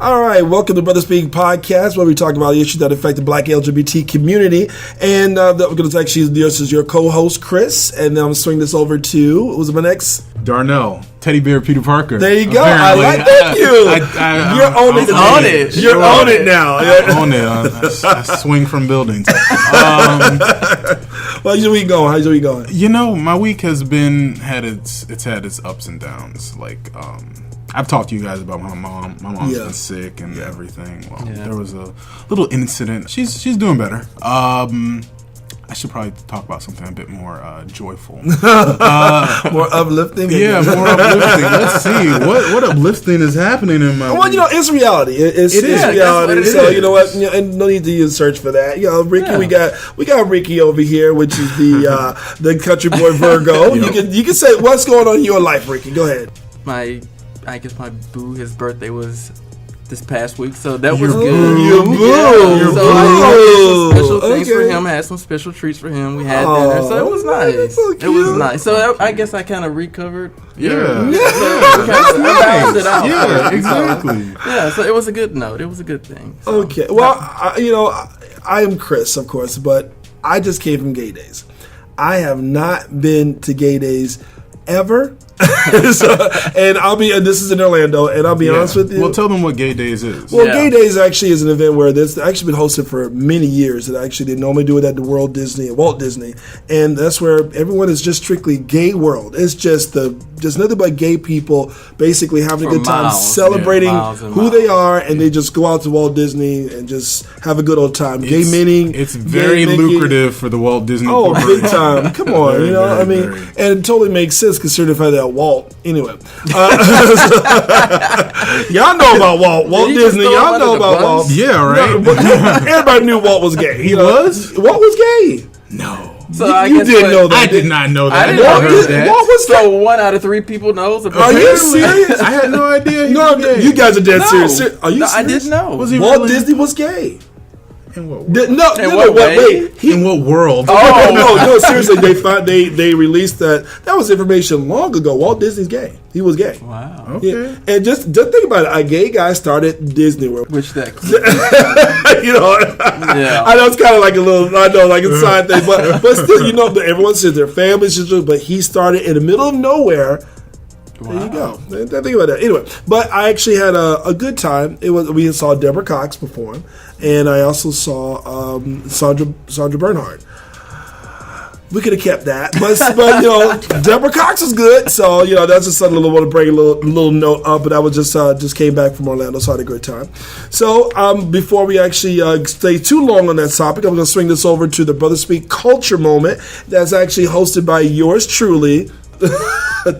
All right, welcome to Brothaspeak podcast, where we talk about issues that affect the Black LGBT community. And we're going to actually, this is your co-host, Chris, and then I'm going to swing this over to, what was my next? Darnell, Teddy Bear Peter Parker. There you go. Apparently. I like that. You're on it. You're on it now. I own it. I swing from buildings. How's your week going? How's your week going? You know, my week has had its ups and downs. Like, I've talked to you guys about my mom. My mom's been sick and everything. Well, there was a little incident. She's doing better. I should probably talk about something a bit more joyful. More uplifting? Yeah, more uplifting. Let's see. What uplifting is happening in my Well, it's reality. It's reality. So, you know what? And no need to use search for that. You know, Ricky, we got Ricky over here, which is the country boy Virgo. You can say, what's going on in your life, Ricky? Go ahead. I guess my boo, his birthday was this past week, so that was good. Your boo. So I had some special things for him. I had some special treats for him. We had dinner, so it was nice. So it was nice. So I guess I kind of recovered. Yeah. I balanced it out. Yeah, exactly. Yeah, so it was a good note. It was a good thing. So. Okay. Well, I am Chris, of course, but I just came from gay days. I have not been to gay days ever. This is in Orlando, and I'll be honest with you. Well, tell them what Gay Days is. Well, Gay Days actually is an event where it's actually been hosted for many years. And actually, they normally do it at the Walt Disney, and that's where everyone is just strictly gay world. It's just nothing but gay people basically having a good time celebrating who they are, and they just go out to Walt Disney and just have a good old time. Gay meeting. It's very lucrative for the Walt Disney. Oh, big time! Come on, and it totally makes sense considering the fact that Walt. Anyway, y'all know about Walt Disney. Y'all know about Walt. Yeah, right. Everybody knew Walt was gay. Walt was gay. No. So you didn't know that. I did not know that. I didn't know that. Walt was gay. So 1 out of 3 people knows. Are you serious? I had no idea. You guys are dead serious. Are you serious? I didn't know. Walt Disney was gay. In what world? In what world? No, seriously, they released that was information long ago. Walt Disney's gay. He was gay. Wow. Okay. Yeah. And just think about it. A gay guy started Disney World. Which that I know it's kind of like a side thing, but still, everyone says their families, but he started in the middle of nowhere. Wow. There you go. Think about that. Anyway, but I actually had a good time. We saw Deborah Cox perform, and I also saw Sandra Bernhard. We could have kept that, but Deborah Cox was good. So that's just something I want to bring a little note up. But I was just came back from Orlando, so I had a great time. So before we actually stay too long on that topic, I'm going to swing this over to the Brothaspeak Culture Moment. That's actually hosted by yours truly.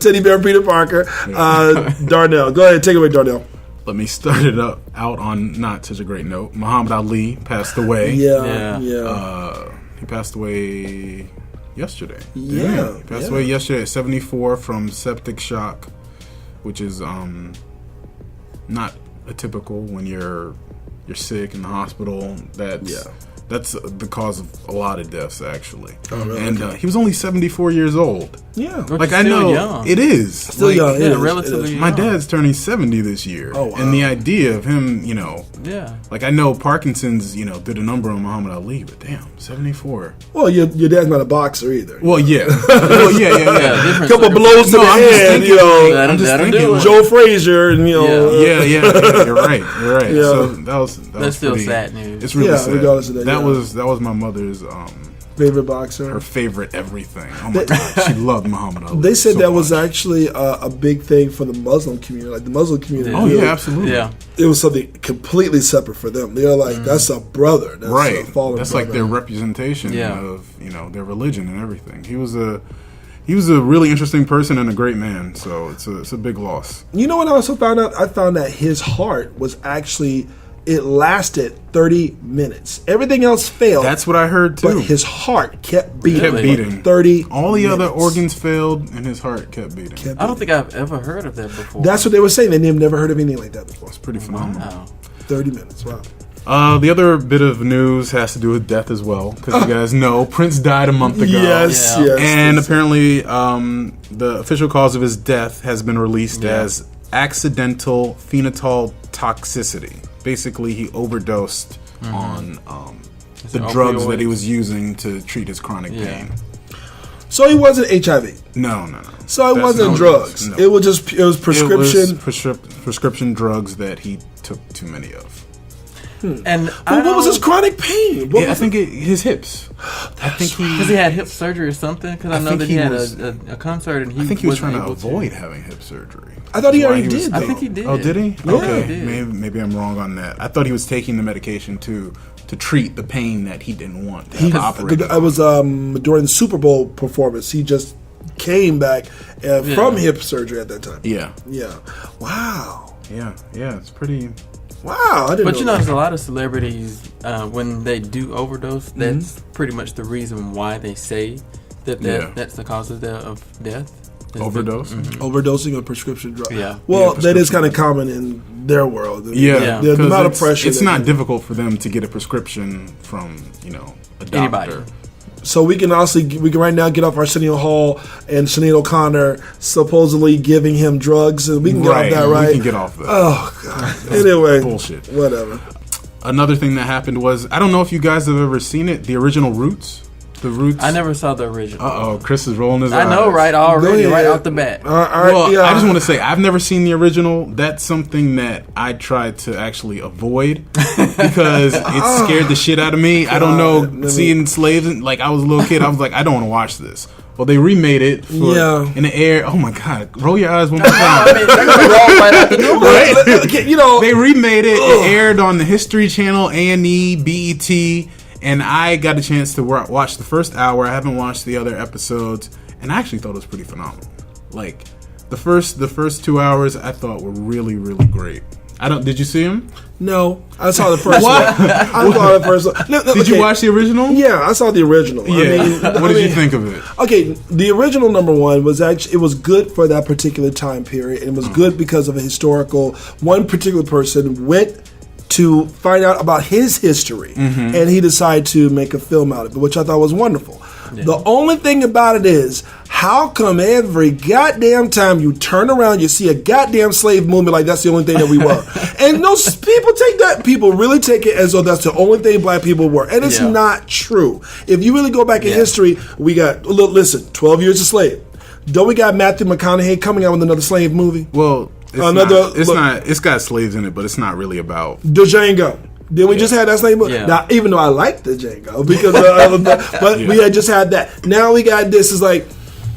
Teddy Bear Peter Parker, Darnell. Go ahead, take it away, Darnell. Let me start it out on not such a great note. Muhammad Ali passed away. Yeah. He passed away yesterday. Yeah. He passed away yesterday at 74 from septic shock, which is not atypical when you're sick in the hospital. That's the cause of a lot of deaths, actually. Oh, really? And he was only 74 years old. Yeah. Like I know, young. It is. Still young. Yeah, relatively young. My dad's turning 70 this year. Oh, wow. And the idea of him, like I know Parkinson's, did a number on Muhammad Ali, but damn, 74. Well, your dad's not a boxer either. Well, yeah. A couple blows to the head, I'm just thinking Joe Frazier, and Yeah, you're right. Yeah. So that's still pretty, sad news. It's really sad. Regardless of that. That was my mother's favorite boxer. Her favorite everything. Oh my God, she loved Muhammad Ali. They said so that much. was actually a big thing for the Muslim community. Like the Muslim community. Oh yeah, absolutely. Yeah. It was something completely separate for them. They're like, that's a brother. That's right. A fallen That's brother. like their representation of their religion and everything. He was a really interesting person and a great man. So it's a big loss. You know what I also found out? I found that his heart was actually. It lasted 30 minutes. Everything else failed. That's what I heard too. But his heart kept beating. 30 All the minutes. other organs failed, and his heart kept beating. I don't think I've ever heard of that before. That's what they were saying. They've never heard of anything like that before. It's pretty phenomenal. Wow. 30 minutes. Wow. The other bit of news has to do with death as well, because you guys know Prince died a month ago. Yes. And apparently, the official cause of his death has been released as accidental toxicity. Basically, he overdosed on the Opioids. drugs that he was using to treat his chronic pain. So he wasn't HIV. No. So it wasn't drugs. No. It was prescription. It was prescription drugs that he took too many of. And what was his chronic pain? I think his hips. I think because he had hip surgery or something. Because I know that he had a concert and I think he was trying to avoid having hip surgery. I thought he already did. I think he did. Oh, did he? Yeah. Okay, He did. maybe I'm wrong on that. I thought he was taking the medication to treat the pain that he didn't want to have operated. I was during the Super Bowl performance. He just came back from hip surgery at that time. Yeah. Wow. Yeah. It's pretty. Wow. I didn't. But you know, there's a lot of celebrities when they do overdose. That's pretty much the reason why they say that that's the cause of death. Overdose? Overdosing of prescription drugs. Yeah. Well, that is kind of common in their world. Yeah. The amount of pressure. It's not difficult for them to get a prescription from, a doctor. Anybody. So we can right now get off Arsenio Hall and Sinead O'Connor supposedly giving him drugs, and we can get off that, right? We can get off that. Oh, God. Anyway. Bullshit. Whatever. Another thing that happened was, I don't know if you guys have ever seen it, the original Roots. The Roots. I never saw the original. Uh-oh, Chris is rolling his eyes. I know, right? Already, right out the bat. Well, I just want to say, I've never seen the original. That's something that I tried to actually avoid because it scared the shit out of me. I don't know, seeing slaves, like I was a little kid, I was like, I don't want to watch this. Well, they remade it in the air. Oh my God! Roll your eyes one more time. They're gonna roll right out the door. Right? They remade it. It aired on the History Channel, A&E, BET. And I got a chance to watch the first hour. I haven't watched the other episodes, and I actually thought it was pretty phenomenal. Like the first 2 hours, I thought were really, really great. Did you see them? No, I saw the first one. I saw the first one. No, Did you watch the original? Yeah, I saw the original. Yeah. What did you think of it? Okay, the original #1 was it was good for that particular time period, and it was good because of a historical. One particular person went to find out about his history, and he decided to make a film out of it, which I thought was wonderful. Yeah. The only thing about it is, how come every goddamn time you turn around, you see a goddamn slave movement like that's the only thing that we were? And those people really take it as though that's the only thing black people were, and it's not true. If you really go back in history, we got 12 Years a Slave. Don't we got Matthew McConaughey coming out with another slave movie? Well, it's got slaves in it, but it's not really about the Django. Then we just had that slave movie. Yeah. Now, even though I like the Django, because we had just had that. Now we got this. Is like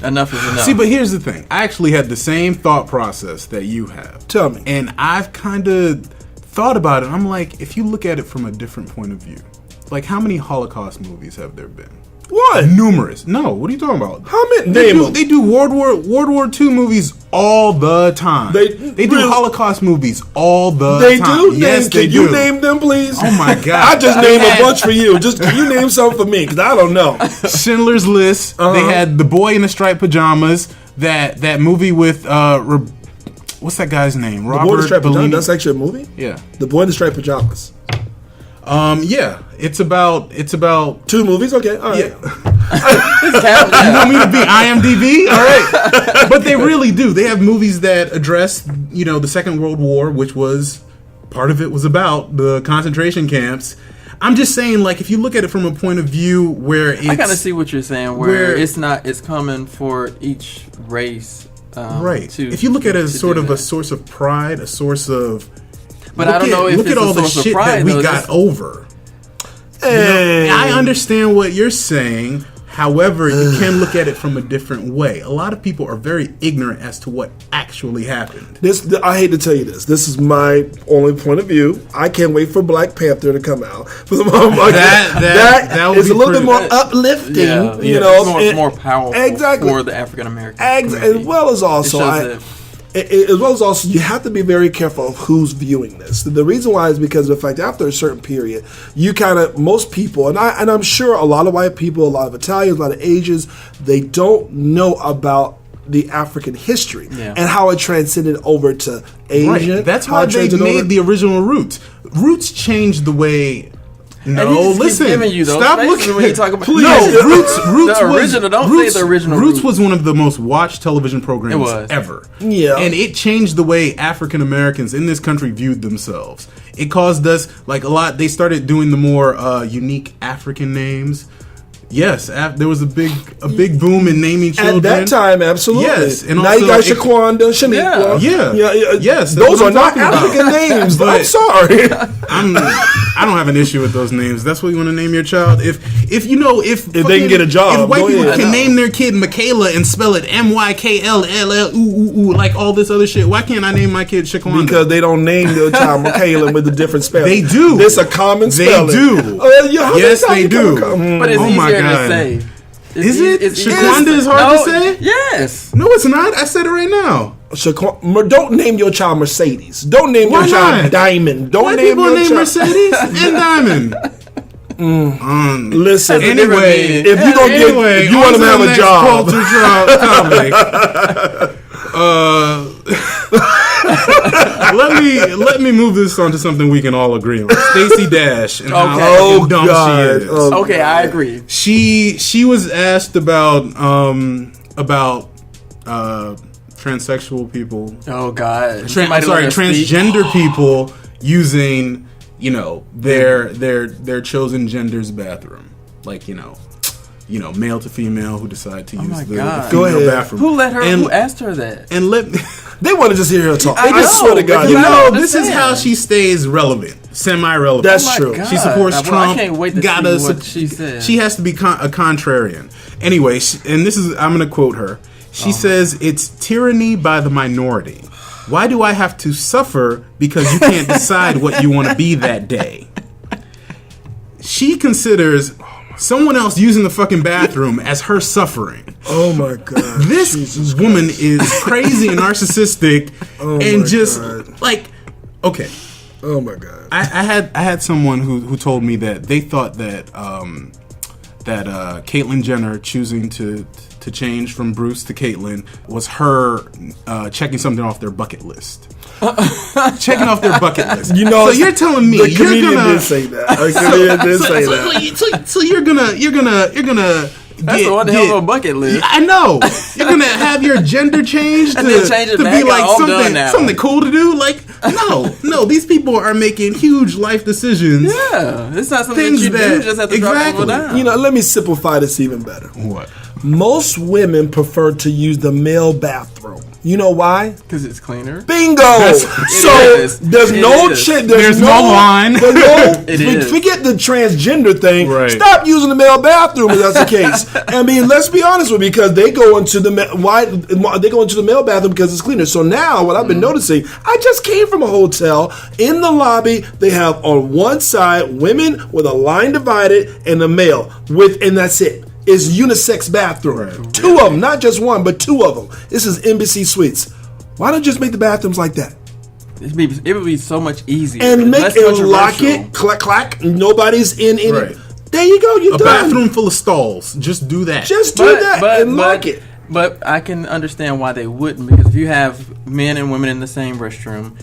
enough is enough. See, but here's the thing. I actually had the same thought process that you have. Tell me. And I've kind of thought about it. I'm like, if you look at it from a different point of view, like how many Holocaust movies have there been? What? Numerous. No, what are you talking about? How many? They do World War II movies all the time. They do Holocaust movies all the time. Yes, they do. Can you name them, please? Oh my God! I just named a bunch for you. Just can you name some for me? Because I don't know. Schindler's List. They had The Boy in the Striped Pajamas. That movie with what's that guy's name? Robert The Boy in the Striped Pajamas. That's actually a movie. Yeah. The Boy in the Striped Pajamas. Yeah, it's about 2 movies. Okay, all right. You want me to be IMDb? All right, but they really do. They have movies that address, the Second World War, which was part of it was about the concentration camps. I'm just saying, like, if you look at it from a point of view where I kind of see what you're saying, where it's common for each race, right? If you look at it as sort of a source of pride, a source of But I don't know if look it's at all a the source shit of pride, that we got over. I understand what you're saying. However, you can look at it from a different way. A lot of people are very ignorant as to what actually happened. I hate to tell you this. This is my only point of view. I can't wait for Black Panther to come out. That is a little bit more uplifting. More powerful for the African American as well as also you have to be very careful of who's viewing this. The reason why is because of the fact that after a certain period, most people, and I'm sure a lot of white people, a lot of Italians, a lot of Asians, they don't know about the African history and how it transcended over to Asian. Right. That's why they made the original Roots. Roots changed the way No, listen. Stop looking when you talk about. Please. No, Roots the original. Don't say the original. Roots was one of the most watched television programs ever. Yeah, and it changed the way African Americans in this country viewed themselves. It caused us like a lot. They started doing the more unique African names. Yes, there was a big boom in naming children at that time. Absolutely. Yes, and now you got Shaquanda, Shaniqua. Yeah. Yes. Those are not African names. But I'm sorry. I don't have an issue with those names. That's what you want to name your child. If they can get a job, if white people can name their kid Michaela and spell it MYKLLL like all this other shit, why can't I name my kid Shaquanda? Because they don't name their child Michaela with a different spelling. They do. It's a common spelling. They do. Yes, they do. But it's easier to say. Is it? Shaquanda is hard to say? Yes. No, it's not. I said it right now. Don't name your child Mercedes. Don't name your child Diamond. Don't name your child Mercedes and Diamond. Listen. Anyway, if you don't if you want them to have a job. Let me move this on to something we can all agree on. Stacey Dash and how dumb she is. Okay, I agree. She was asked about transsexual people. Oh God! Transgender people using their chosen gender's bathroom, like male to female who decide to use the female bathroom. Who let her? Who asked her that? And they want to just hear her talk. I swear to God. This is how she stays relevant, semi-relevant. That's true. God. She supports Trump. I can't wait to see what she said. She has to be a contrarian. Anyway, I'm going to quote her. She says, "It's tyranny by the minority. Why do I have to suffer because you can't decide what you want to be that day?" She considers someone else using the fucking bathroom as her suffering. Oh my God. This woman is crazy and narcissistic and just like, okay. Oh my God. I had someone who told me that they thought that Caitlyn Jenner choosing to change from Bruce to Caitlyn was her checking something off their bucket list. Checking off their bucket list. So you're telling me the comedian did say that. The comedian did say that. So you're gonna That's the one hell of a bucket list. I know. You're gonna have your gender changed to be like something cool to do. Like no. These people are making huge life decisions. Yeah, it's not something that you do. Just have to drop people down. Let me simplify this even better. What? Most women prefer to use the male bathroom. You know why? Because it's cleaner. Bingo! There's no line. Forget the transgender thing. Right. Stop using the male bathroom if that's the case. I mean, let's be honest with you, because they go into the male bathroom because it's cleaner. So now, what I've been noticing, I just came from a hotel. In the lobby, they have on one side women with a line divided and a male and that's it. It's unisex bathroom. Right. Two of them, not just one, but two of them. This is Embassy Suites. Why don't you just make the bathrooms like that? It would be so much easier. And make it lock it, clack, clack. Nobody's in it. There you go. You're done. A bathroom full of stalls. Just do that. And lock it. But I can understand why they wouldn't, because if you have men and women in the same restroom,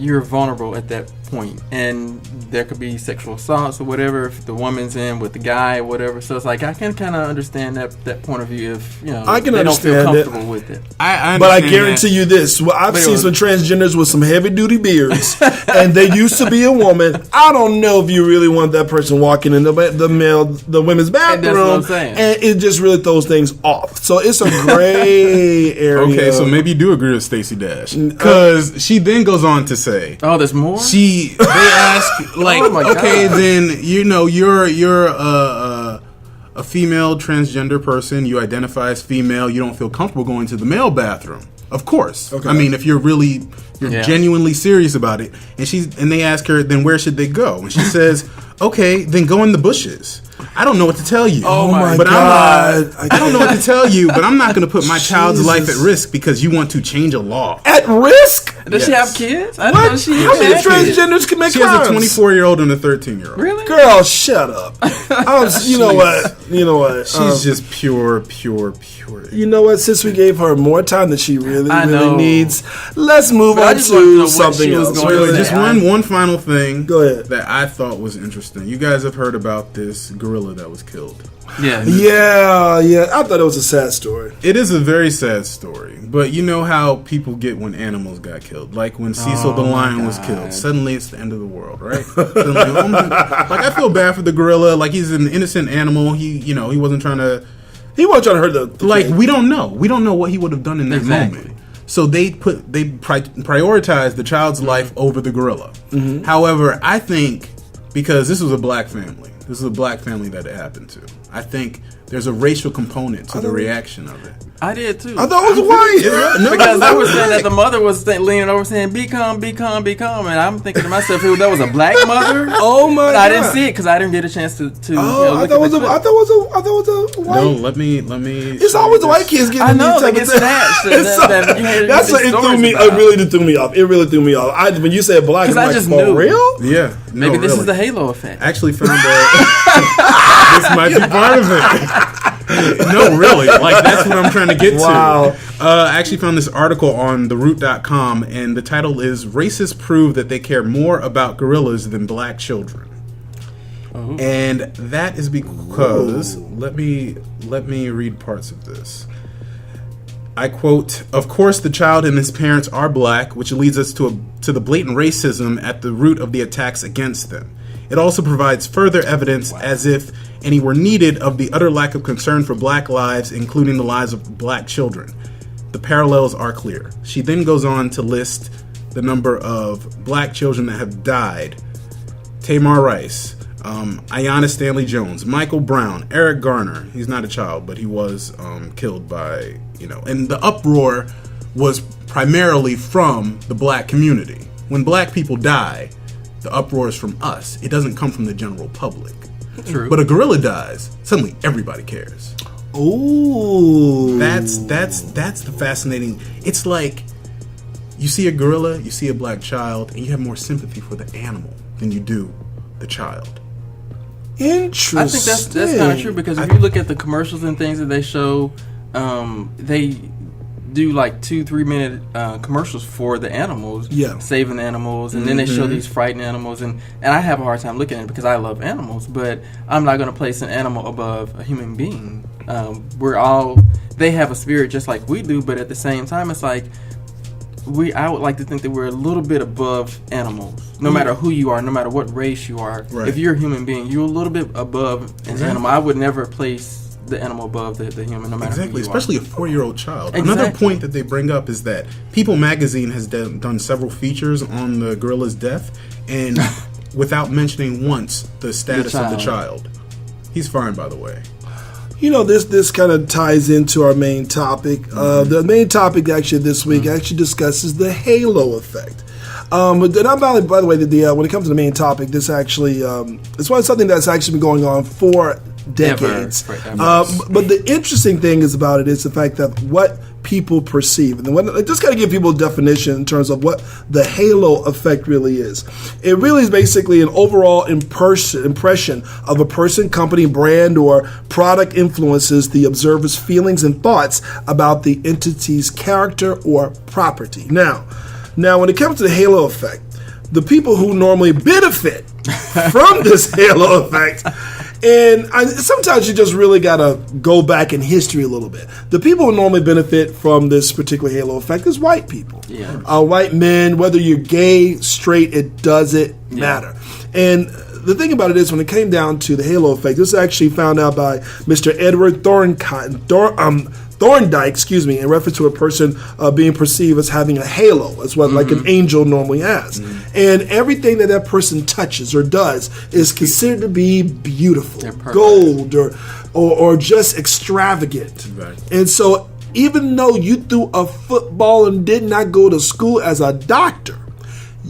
you're vulnerable at that point, and there could be sexual assaults or whatever if the woman's in with the guy or whatever. So it's like I can kind of understand that point of view if I can they don't feel comfortable it. with it. But I guarantee you this: I've seen some transgenders with some heavy duty beards, and they used to be a woman. I don't know if you really want that person walking in the women's bathroom, that's what I'm saying. And it just really throws things off. So it's a gray area. Okay, so maybe you do agree with Stacey Dash, because she then goes on to say, "Oh, there's more." They ask like, okay, then you're a female transgender person. You identify as female. You don't feel comfortable going to the male bathroom. Of course. Okay. I mean, if you're genuinely serious about it, and they ask her, then where should they go? And she says, okay, then go in the bushes. I don't know what to tell you. Oh my God! I don't know what to tell you, but I'm not going to put my child's life at risk because you want to change a law. At risk? Does she have kids? I don't know. How many transgenders can make She has a 24-year-old and a 13-year-old. Really? Girl, shut up. You know what? You know what? She's just pure. You know what? Since we gave her more time than she really needs, let's move But I on just wanted to know to what something she was else. going to Really, say. just one final thing. Go ahead. That I thought was interesting. You guys have heard about this gorilla that was killed. Yeah. Yeah. I thought it was a sad story. It is a very sad story, but you know how people get when animals got killed. Like when Cecil the lion was killed. Suddenly it's the end of the world, right? Suddenly, like I feel bad for the gorilla. Like he's an innocent animal. He wasn't trying to. He wasn't trying to hurt the Like kid. we don't know. We don't know what he would have done in that moment. So they prioritized the child's life over the gorilla. Mm-hmm. However, I think because this was a black family. This is a black family that it happened to. I think there's a racial component to the reaction of it. I did too. I thought it was white. No, because they were saying that the mother was leaning over saying, be calm, be calm, be calm. And I'm thinking to myself, that was a black mother. Oh my but God. I didn't see it because I didn't get a chance to I look thought at it was the a white. No, let me. It's always the white kids getting I know, these they type get of things. snatched. That's what it threw me. It really did throw me off. It really threw me off. When you said black, I'm I like, just for knew. real? Yeah. Maybe no, this really. is the Halo effect. I actually found that this might be part of it. No, really. Like, that's what I'm trying to get Wow. to. I actually found this article on theroot.com, and the title is Racists Prove That They Care More About Gorillas Than Black Children. Oh. And that is because, let me read parts of this. I quote, "Of course, the child and his parents are black, which leads us to the blatant racism at the root of the attacks against them. It also provides further evidence, as if any were needed, of the utter lack of concern for black lives, including the lives of black children. The parallels are clear." She then goes on to list the number of black children that have died. Tamar Rice, Ayanna Stanley Jones, Michael Brown, Eric Garner. He's not a child, but he was killed by, and the uproar was primarily from the black community. When black people die, the uproar is from us. It doesn't come from the general public. True. But a gorilla dies, suddenly everybody cares. Ooh. That's the fascinating. It's like you see a gorilla, you see a black child, and you have more sympathy for the animal than you do the child. Interesting. I think that's kind of true because if you look at the commercials and things that they show, they do like 2-3 minute commercials for the animals, saving the animals, and then they show these frightened animals, and I have a hard time looking at it because I love animals, but I'm not going to place an animal above a human being. They have a spirit just like we do, but at the same time, it's like I would like to think that we're a little bit above animals. No matter who you are, no matter what race you are, if you're a human being, you're a little bit above an animal. I would never place the animal above the human, no matter who you especially are. a 4-year-old child. Exactly. Another point that they bring up is that People Magazine has done several features on the gorilla's death, and without mentioning once the status of the child. He's fine, by the way. This kind of ties into our main topic. The main topic actually this week actually discusses the halo effect. But then, by the way, when it comes to the main topic, this actually it's something that's actually been going on for decades. But the interesting thing about it is the fact that what people perceive, and just got to give people a definition in terms of what the halo effect really is. It really is basically an overall impression of a person, company, brand, or product influences the observer's feelings and thoughts about the entity's character or property. Now, when it comes to the halo effect, the people who normally benefit from this halo effect, and sometimes you just really got to go back in history a little bit. The people who normally benefit from this particular halo effect is white people. White men, whether you're gay, straight, it doesn't matter. And the thing about it is, when it came down to the halo effect, this was actually found out by Mr. Edward Thorndike, in reference to a person being perceived as having a halo, as well, like an angel normally has. And everything that person touches or does is considered to be beautiful, gold, or just extravagant. And so even though you threw a football and did not go to school as a doctor,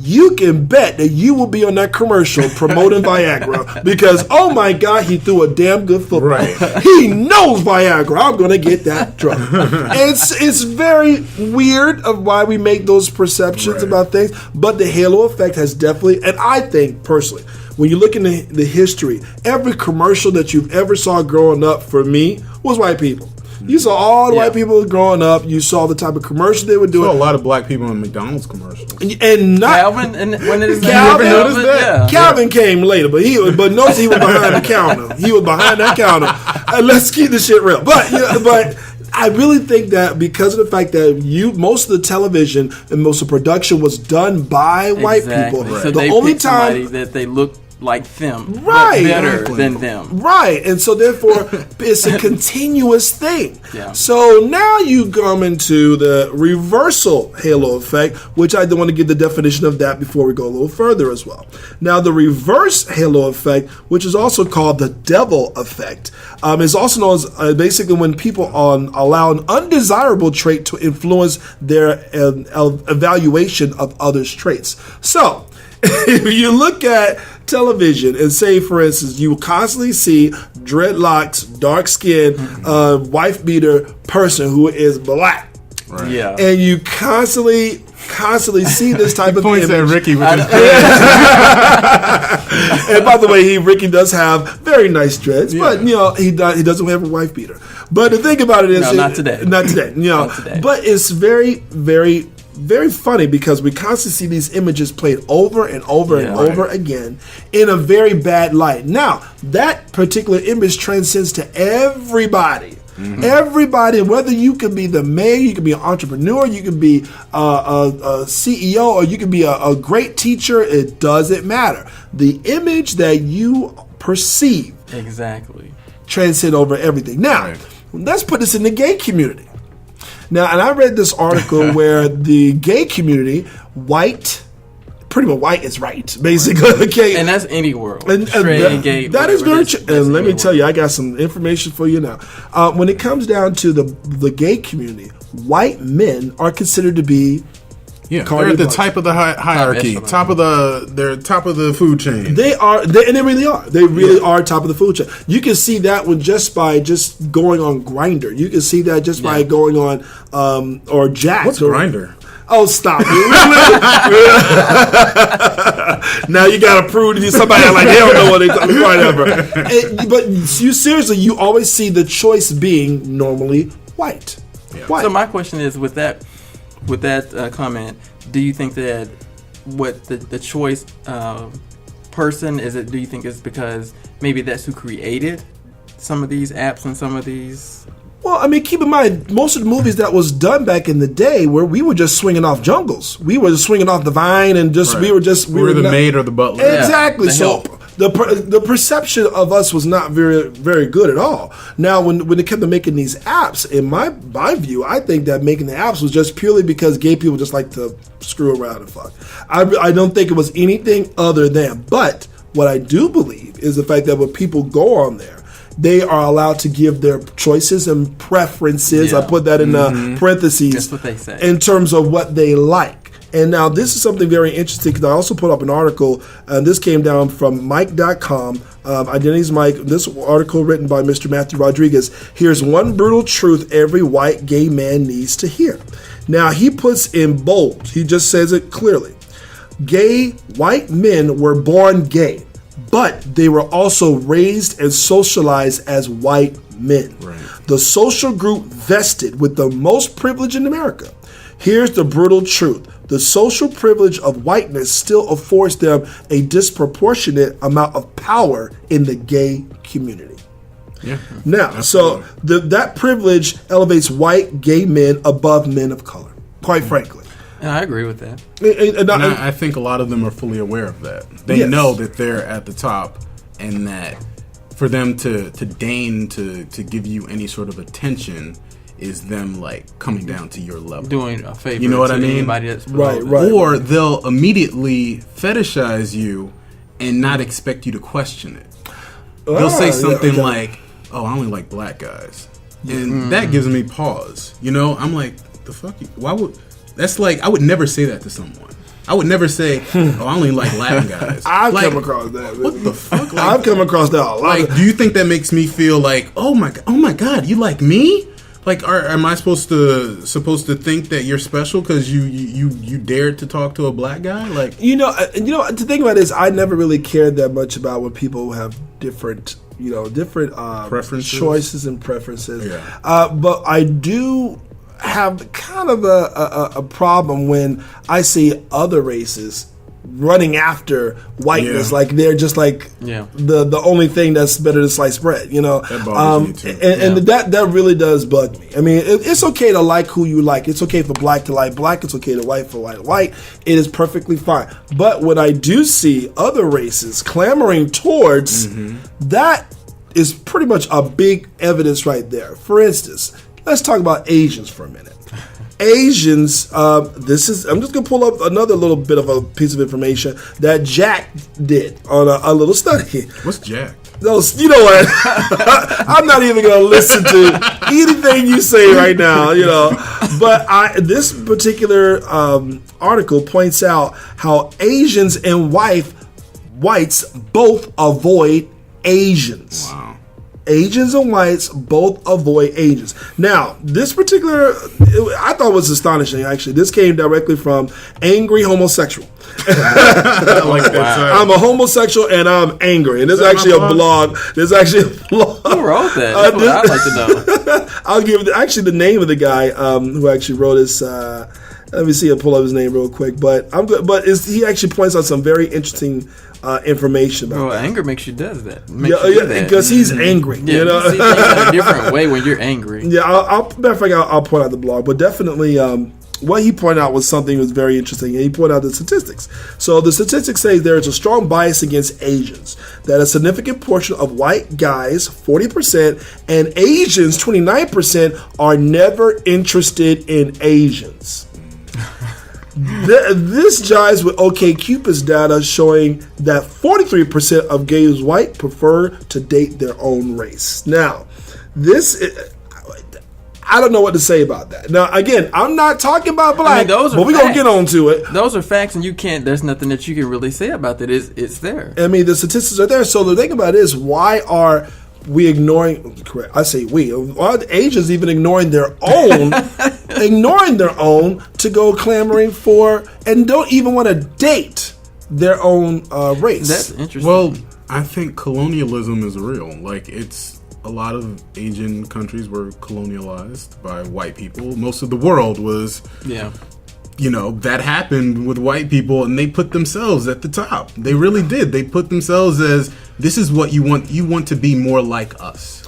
you can bet that you will be on that commercial promoting Viagra because, oh my God, he threw a damn good football. He knows Viagra. I'm going to get that drug. It's very weird of why we make those perceptions about things, but the halo effect has definitely, and I think personally, when you look in the history, every commercial that you've ever saw growing up for me was white people. You saw all the white people growing up. You saw the type of commercial they were doing. I saw a lot of black people in McDonald's commercials. And not Calvin, and when it is Calvin, Calvin came later, but notice he was behind the counter. He was behind that counter. Let's keep this shit real. But I really think that because of the fact that most of the television and most of the production was done by white people, so the they only picked time somebody that they look like them, right, but better than them, right, and so therefore it's a continuous thing. Yeah. So now you come into the reversal halo effect, which I don't want to give the definition of that before we go a little further as well. Now the reverse halo effect, which is also called the devil effect, is also known as basically when people allow an undesirable trait to influence their evaluation of others' traits. So if you look at television and say, for instance, you will constantly see dreadlocks, dark skin, wife beater person who is black. Right. Yeah. And you constantly see this type of points image. at Ricky with his And by the way, Ricky does have very nice dreads, but he doesn't have a wife beater. But the thing about it is, not today. Not today. Not today. But it's very, very, very funny because we constantly see these images played over and over and over again in a very bad light. Now, that particular image transcends to everybody. Mm-hmm. Everybody, whether you can be the mayor, you can be an entrepreneur, you can be a CEO, or you can be a great teacher, it doesn't matter. The image that you perceive transcend over everything. Now, let's put this in the gay community. Now, and I read this article where the gay community, pretty much white is right, basically. Okay, and that's any world. Straight and gay. That is very true. And let me tell you, I got some information for you now. When it comes down to the gay community, white men are considered to be they're at the type of the hierarchy, top of the food chain. They are, and they really are. They really are top of the food chain. You can see that just going on Grindr. You can see that just by going on or Jack. What's Grindr? Oh, stop! Now you got to prove to somebody like they don't know what they talking whatever. But you always see the choice being normally white. Yeah. White. So my question is, with that comment, do you think that what the choice person is it? Do you think it's because maybe that's who created some of these apps and some of these? Well, I mean, keep in mind, most of the movies that was done back in the day where we were just swinging off jungles. We were just swinging off the vine and we were the maid or the butler. Exactly. Yeah, so the perception of us was not very, very good at all. Now, when they kept making these apps, in my view, I think that making the apps was just purely because gay people just like to screw around and fuck. I don't think it was anything other than. But what I do believe is the fact that when people go on there, they are allowed to give their choices and preferences. I put that in parentheses. That's what they say. In terms of what they like. And now this is something very interesting because I also put up an article, and this came down from Mike.com. Identities Mike. This article written by Mr. Matthew Rodriguez. Here's one brutal truth every white gay man needs to hear. Now he puts in bold. He just says it clearly. Gay white men were born gay, but they were also raised and socialized as white men. Right. The social group vested with the most privilege in America. Here's the brutal truth. The social privilege of whiteness still affords them a disproportionate amount of power in the gay community. Yeah. Now, absolutely. So that privilege elevates white gay men above men of color, quite frankly. And I agree with that. And I think a lot of them are fully aware of that. They know that they're at the top, and that for them to deign to give you any sort of attention is them coming down to your level, doing a favor. You know what I mean? Anybody that's right. Or they'll immediately fetishize you and not expect you to question it. They'll say something like, "Oh, I only like black guys," and that gives me pause. You know, I'm like, "The fuck? Why would?" That's I would never say that to someone. I would never say, "Oh, I only like Latin guys." I've come across that. What the fuck? I've come across that a lot. Do you think that makes me feel oh my god, you like me? Like, am I supposed to think that you're special because you dared to talk to a black guy? Like, to think about this, I never really cared that much about when people have different preferences, choices and preferences. Yeah. But I do have kind of a problem when I see other races running after whiteness, like they're just like the only thing that's better than sliced bread, That bothers me too. And that really does bug me. I mean, it's okay to like who you like. It's okay for black to like black. It's okay to white for white. It is perfectly fine. But when I do see other races clamoring towards, that is pretty much a big evidence right there. For instance, let's talk about Asians for a minute. Asians, I'm just going to pull up another little bit of a piece of information that Jack did on a little study. What's Jack? Those, you know what? I'm not even going to listen to anything you say right now, But this particular article points out how Asians and whites both avoid Asians. Wow. Asians and whites both avoid Asians. Now, this particular, I thought was astonishing, actually. This came directly from Angry Homosexual. I like that. I'm a homosexual and I'm angry. And there's actually a blog. There's actually a blog. Who wrote that? That's what I'd like to know. I'll give the name of the guy who actually wrote this. Let me see. I'll pull up his name real quick. But I'm good. But he actually points out some very interesting information about that. Anger makes you do that. Because he's angry. Yeah, you see things in a different way when you're angry. Yeah, I'll point out the blog, but definitely what he pointed out was something that was very interesting, and he pointed out the statistics. So the statistics say there is a strong bias against Asians, that a significant portion of white guys, 40%, and Asians, 29%, are never interested in Asians. This jives with OkCupid's data showing that 43% of gays white prefer to date their own race. Now, I don't know what to say about that. Now, again, I'm not talking about black, but we're going to get on to it. Those are facts, and there's nothing that you can really say about that. It's there. I mean, the statistics are there. So the thing about it is, why are we ignoring, correct, I say we, are the Asians even ignoring their own, to go clamoring for, and don't even want to date their own race? That's interesting. Well, I think colonialism is real. Like, a lot of Asian countries were colonialized by white people. Most of the world was, that happened with white people, and they put themselves at the top. They really did. They put themselves as, this is what you want. You want to be more like us.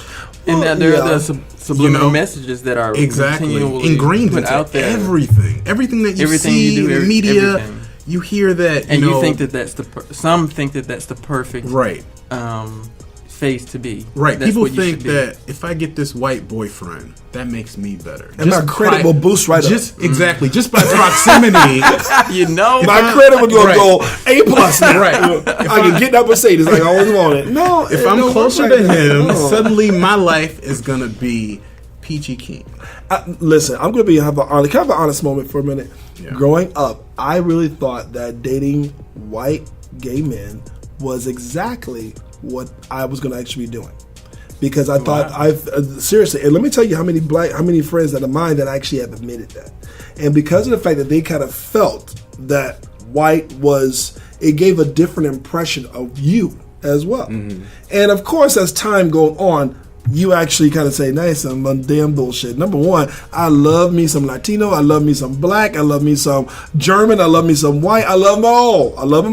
And there are the subliminal messages that are continually ingrained put into out there. Everything that you see in the media, everything. You hear that, and you think that that's some think that that's the perfect face to be. Right. That's people think that if I get this white boyfriend, that makes me better. And my credit will boost right up. Exactly. Just by proximity. My credit would go A+ now. Right. I can get that Mercedes like I always wanted. No. If I'm closer to him, suddenly my life is going to be peachy keen. Listen, I'm going to have an honest moment for a minute. Yeah. Growing up, I really thought that dating white gay men was exactly what I was going to actually be doing, because I thought seriously, and let me tell you how many friends that of mine that actually have admitted that, and because of the fact that they kind of felt that white it gave a different impression of you as well, and of course as time goes on, you actually kind of say, nice, some damn bullshit. Number one, I love me some Latino, I love me some black, I love me some German, I love me some white, I love them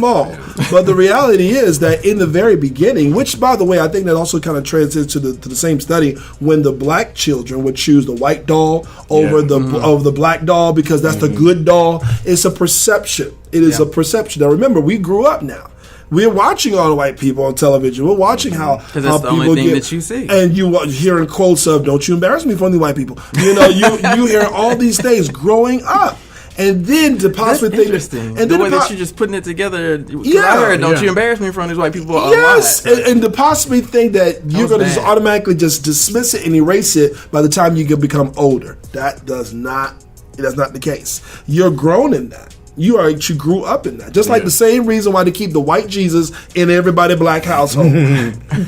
all. But the reality is that in the very beginning, which by the way, I think that also kind of transcends to the same study, when the black children would choose the white doll over the black doll because that's the good doll, it's a perception. It is a perception. Now remember, we grew up now. We're watching all the white people on television. We're watching how that's the only thing that you see, and you hearing quotes of "Don't you embarrass me in front of the white people." You hear all these things growing up, and then to possibly think interesting, and the way that you're just putting it together. I heard "Don't you embarrass me in front of these white people." Yes, and to possibly think that you're going to just automatically just dismiss it and erase it by the time you become older. That's not the case. You're grown in that. You grew up in that. Just like the same reason why they keep the white Jesus in everybody black household.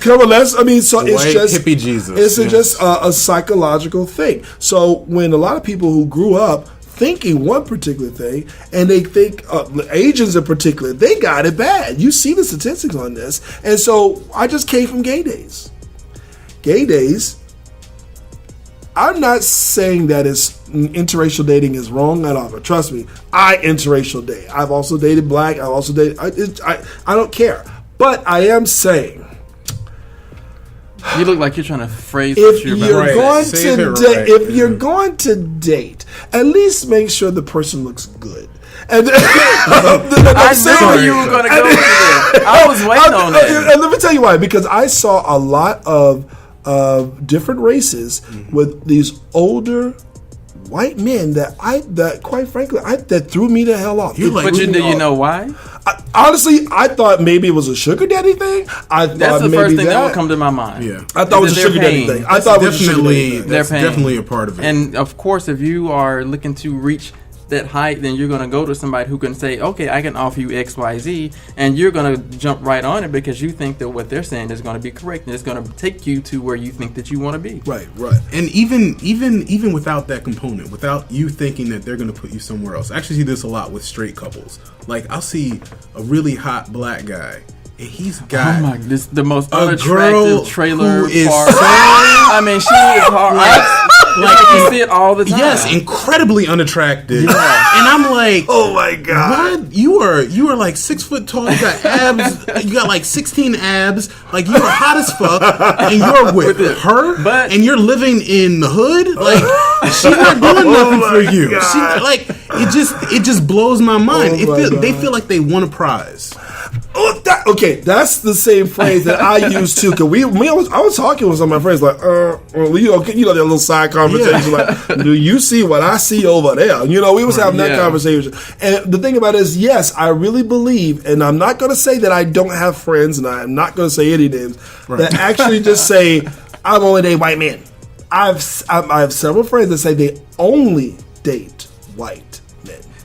Come on, so it's white just hippie Jesus. It's just a psychological thing. So when a lot of people who grew up thinking one particular thing, and they think Asians in particular, they got it bad. You see the statistics on this. And so I just came from gay days. Gay days, I'm not saying that interracial dating is wrong at all. But trust me, I interracial date. I've also dated black. I've also dated. I don't care. But I am saying, you look like you're trying to phrase if what you're going to date, at least make sure the person looks good. And I knew you were going to go with it. I was waiting on that. And let me tell you why. Because I saw a lot of different races with these older white men that quite frankly that threw me the hell off. You know why? Honestly, I thought maybe it was a sugar daddy thing. That's the first thing that would come to my mind. Yeah, I thought it was a sugar daddy thing. I thought it was definitely a part of it. And of course, if you are looking to reach that height, then you're going to go to somebody who can say, okay, I can offer you XYZ, and you're going to jump right on it because you think that what they're saying is going to be correct, and it's going to take you to where you think that you want to be. Right. And even without that component, without you thinking that they're going to put you somewhere else, I actually see this a lot with straight couples. Like, I'll see a really hot black guy, and he's got this the most unattractive trailer who is park. I mean, she is hard. Like you see it all the time. Yes, incredibly unattractive. Yeah. And I'm like, oh my god, what? You are like 6 foot tall. You got abs. You got like 16 abs. Like you're hot as fuck, and you're with her. And you're living in the hood. Like she's not doing nothing for you. She, like it just blows my mind. They feel like they won a prize. That's the same phrase that I use too. Cause I was talking with some of my friends like, that little side conversation like, do you see what I see over there? We was having that conversation. And the thing about it is, yes, I really believe, and I'm not going to say that I don't have friends, and I'm not going to say any names that actually just say I'm only dating white men. I have several friends that say they only date white.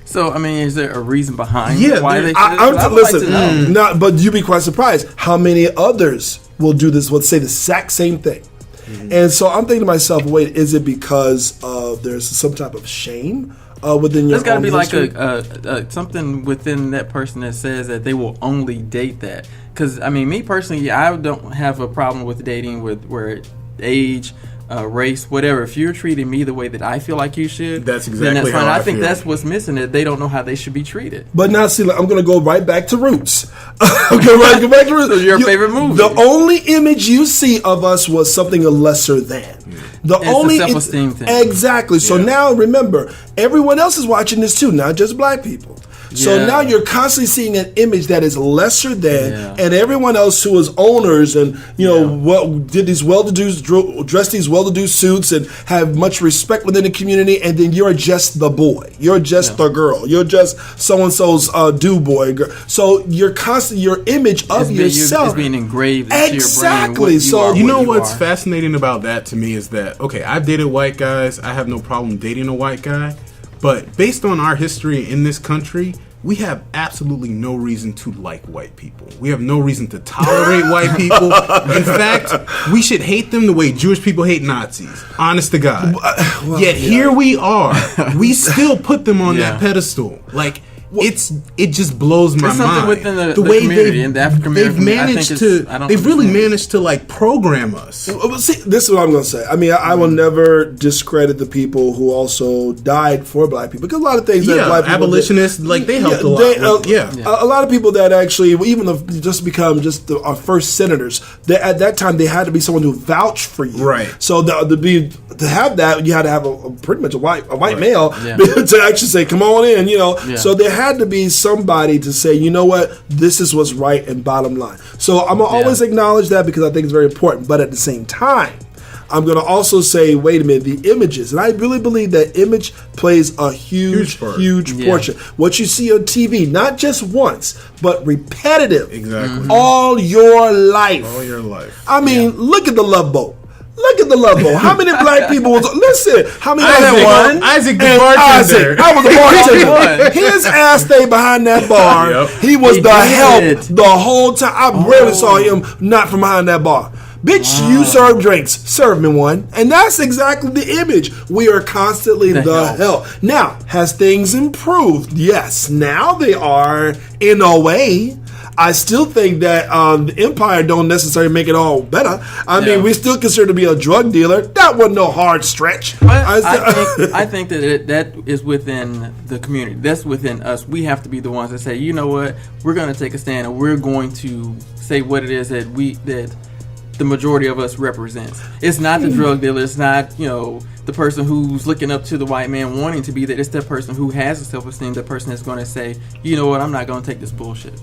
So, I mean, is there a reason behind why they listen, but you'd be quite surprised how many others will do this, will say the exact same thing. Mm-hmm. And so I'm thinking to myself, wait, is it because there's some type of shame within your own history? There's got to be like something within that person that says that they will only date that. Because, I mean, me personally, I don't have a problem with dating where age, race, whatever. If you're treating me the way that I feel like you should, that's exactly how I think that's what's missing. That they don't know how they should be treated. But now, see, I'm going to go right back to roots. Go back to roots. So your favorite movie? The only image you see of us was something lesser than. It's a self-esteem thing. Exactly. So now remember, everyone else is watching this too, not just black people. So now you're constantly seeing an image that is lesser than, and everyone else who is owners and did these dress these well-to-do suits and have much respect within the community, and then you're just the boy, you're just the girl, you're just so and so's do boy. Girl. So you're constantly your image of yourself is being engraved into exactly. Your brain. You know what's fascinating about that to me is that I've dated white guys. I have no problem dating a white guy. But based on our history in this country, we have absolutely no reason to like white people. We have no reason to tolerate white people. In fact, we should hate them the way Jewish people hate Nazis. Honest to God. Yet here we are. We still put them on that pedestal. Like, it just blows my mind. Within the way community, in the African American they've really managed to like program us. Well, see, this is what I'm going to say. I mean, I will never discredit the people who also died for black people, because a lot of things that black people abolitionists they helped a lot. A lot of people that actually even just become our first senators. At that time they had to be someone who vouched for you. Right. So to have that, you had to have pretty much a white male to actually say, "Come on in," So there had to be somebody to say, you know what, this is what's right and bottom line. So I'm going to always acknowledge that, because I think it's very important. But at the same time, I'm going to also say, wait a minute, the images. And I really believe that image plays a huge portion. What you see on TV, not just once, but repetitive. Exactly. All your life. All your life. I mean, look at The Love Boat. Look at the Love Boat. How many black people was? Listen, how many? Isaac the bartender. I was a bartender. His ass stayed behind that bar. Yep. He was the help the whole time. I rarely saw him not from behind that bar. Bitch, you serve drinks. Serve me one. And that's exactly the image. We are constantly the help. Now, has things improved? Yes. Now they are in a way. I still think that the Empire don't necessarily make it all better. I mean, we still consider to be a drug dealer. That wasn't no hard stretch. I think that that is within the community. That's within us. We have to be the ones that say, you know what, we're going to take a stand and we're going to say what it is that the majority of us represents. It's not the drug dealer. It's not, the person who's looking up to the white man wanting to be that. It's that person who has a self-esteem, the person that's going to say, you know what, I'm not going to take this bullshit.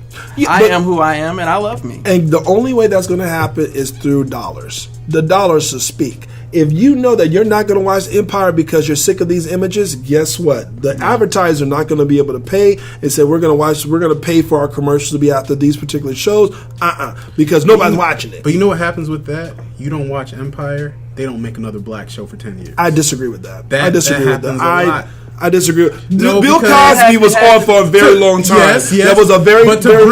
I am who I am, and I love me. And the only way that's going to happen is through dollars. The dollars to speak. If you know that you're not going to watch Empire because you're sick of these images, guess what? The advertisers are not going to be able to pay and say we're going to pay for our commercials to be after these particular shows. Because nobody's watching it. But you know what happens with that? You don't watch Empire, they don't make another black show for 10 years. I disagree with that. I disagree with that. I disagree. No, Bill Cosby was on for a very long time. Yes. That was a very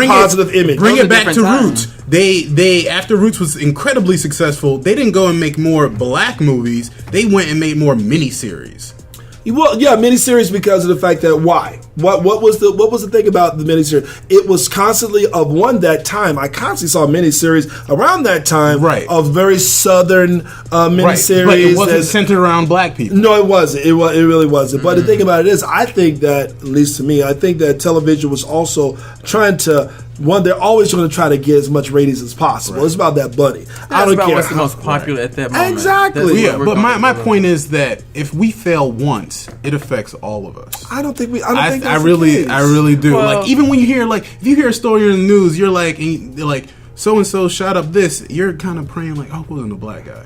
positive image. Bring it back to Roots. They after Roots was incredibly successful, they didn't go and make more black movies. They went and made more miniseries. Well, yeah, miniseries because of the fact that why? What was the thing about the miniseries? It was constantly of that time. I constantly saw miniseries around that time of very southern miniseries. But it wasn't centered around black people. No, it wasn't. It really wasn't. But the thing about it is, I think that, at least to me, I think that television was also trying to. One, they're always going to try to get as much ratings as possible. It's about that money. I don't care what's the most popular at that moment. Exactly. But my point is that if we fail once, it affects all of us. I don't think that's I really do. Well, like even when you hear if you hear a story in the news, you're like so and so shot up this. You're kind of praying like, oh, it wasn't a black guy.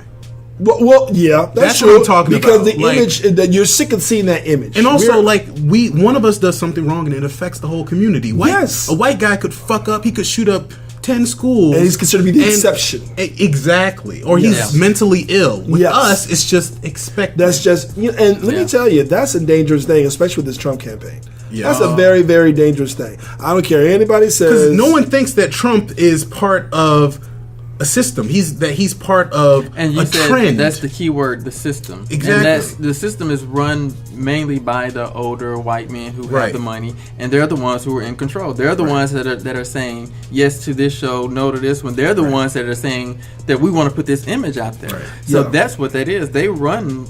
Well, yeah, that's true. What I'm talking because about. The image that you're sick of seeing that image, and also one of us does something wrong and it affects the whole community. A white guy could fuck up. He could shoot up 10 schools, and he's considered to be the exception. Exactly, or he's mentally ill. With us, it's just expected. That's just, and let me tell you, that's a dangerous thing, especially with this Trump campaign. Yeah. That's a very, very dangerous thing. I don't care anybody says. Because no one thinks that Trump is part of a system. He's part of a trend. That's the key word, the system. Exactly. And the system is run mainly by the older white men who have the money, and they're the ones who are in control. They're the ones that are saying yes to this show, no to this one. They're the ones that are saying that we want to put this image out there. Right. So that's what that is. They run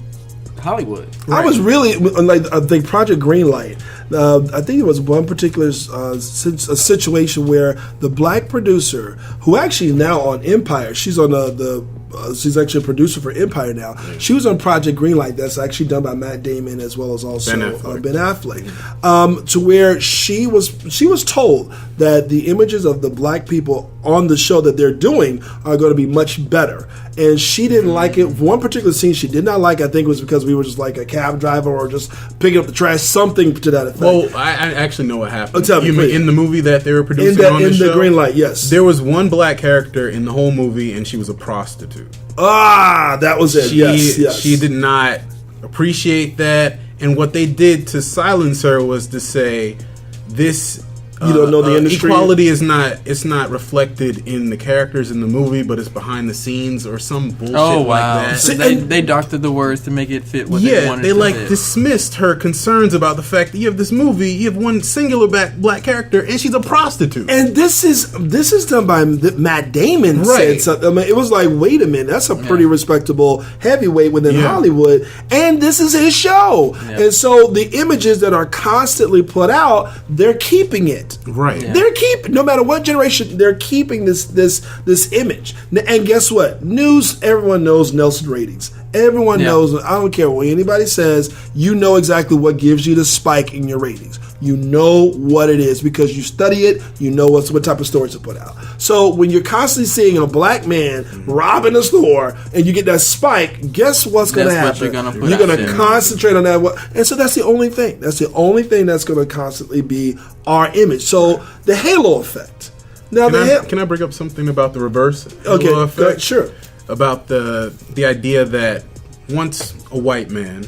Hollywood. I was really I think Project Greenlight. I think it was one particular situation where the black producer, who actually now on Empire, she's on she's actually a producer for Empire now. She was on Project Greenlight, that's actually done by Matt Damon as well as also Ben Affleck. To where she was told that the images of the black people on the show that they're doing are going to be much better. And she didn't like it. One particular scene she did not like, I think, was because we were just like a cab driver or just picking up the trash, something to that effect. Well, I actually know what happened. Tell me, in the movie that they were producing on the show? In the Greenlight, yes. There was one black character in the whole movie, and she was a prostitute. That was it. Yes. She did not appreciate that, and what they did to silence her was to say, this... You don't know the industry. Equality is not reflected in the characters in the movie, but it's behind the scenes or some bullshit like that. So they doctored the words to make it fit what they wanted. They dismissed her concerns about the fact that you have this movie, you have one singular black character, and she's a prostitute. And this is done by Matt Damon. Said something. I mean, it was like, wait a minute, that's a pretty respectable heavyweight within Hollywood, and this is his show. Yeah. And so the images that are constantly put out, they're keeping it. Right. Yeah. They're no matter what generation, they're keeping this image. And guess what? News, everyone knows Nielsen ratings. Everyone knows. I don't care what anybody says. You know exactly what gives you the spike in your ratings. You know what it is because you study it. You know what type of stories to put out. So when you're constantly seeing a black man robbing a store and you get that spike, guess what's going to happen? You're going to concentrate on that. And so that's the only thing. That's the only thing that's going to constantly be our image. So the halo effect. Now, can I bring up something about the reverse? Okay, sure. about the idea that once a white man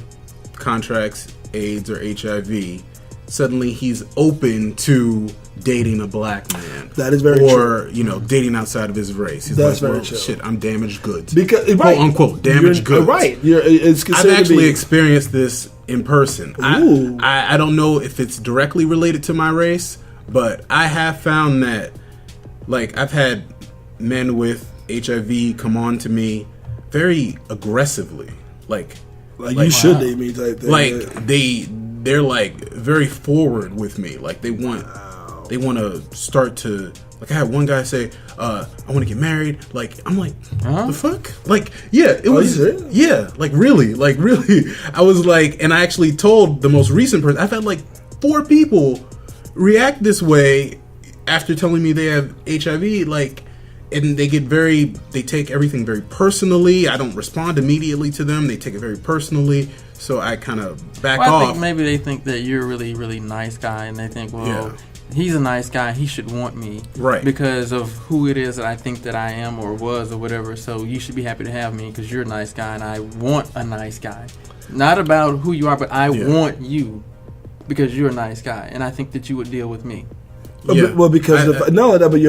contracts AIDS or HIV, suddenly he's open to dating a black man. That is very true. Or, dating outside of his race. He's That's like, very true. Shit, I'm damaged goods. Because, quote unquote, damaged goods. Right. I've actually experienced this in person. I don't know if it's directly related to my race, but I have found that, like, I've had men with HIV come on to me very aggressively. Like you should date me type thing. Like, they're like very forward with me. Like, they want to start to, like, I had one guy say, I want to get married. Like, I'm like, the fuck? Like, yeah, it was, yeah, like, really. I was like, and I actually told the most recent person, I've had like 4 people react this way after telling me they have HIV, like, and they take everything very personally. I don't respond immediately to them. They take it very personally. So I kind of back off. I think maybe they think that you're a really, really nice guy, and they think, he's a nice guy. He should want me, right? Because of who it is that I think that I am or was or whatever. So you should be happy to have me because you're a nice guy, and I want a nice guy. Not about who you are, but I want you because you're a nice guy, and I think that you would deal with me. Yeah. Well, because not only that, but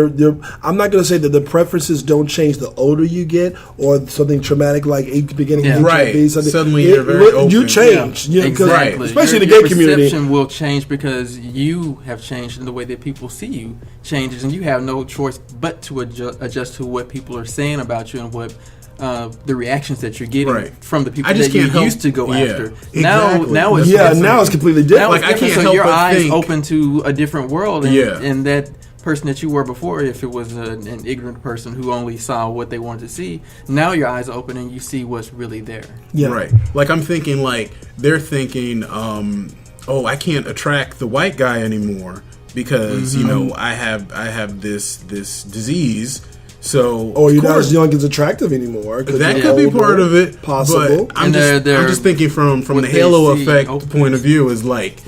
I'm not going to say that the preferences don't change the older you get, or something traumatic like beginning HIV. Right. Suddenly you're very open. You change, exactly. Especially in the gay community. Your perception will change because you have changed, and the way that people see you changes, and you have no choice but to adjust to what people are saying about you and what. The reactions that you're getting from the people that you used to go after. Exactly. Now it's now it's completely different. Like, I can't help your eyes open to a different world, and that person that you were before, if it was an ignorant person who only saw what they wanted to see, now your eyes are open and you see what's really there. Yeah. Right. Like, I'm thinking, like, they're thinking, I can't attract the white guy anymore because I have this disease. So, or you're not as young as attractive anymore. That could be part of it. Possible. But I'm just thinking from the halo effect point of view is like,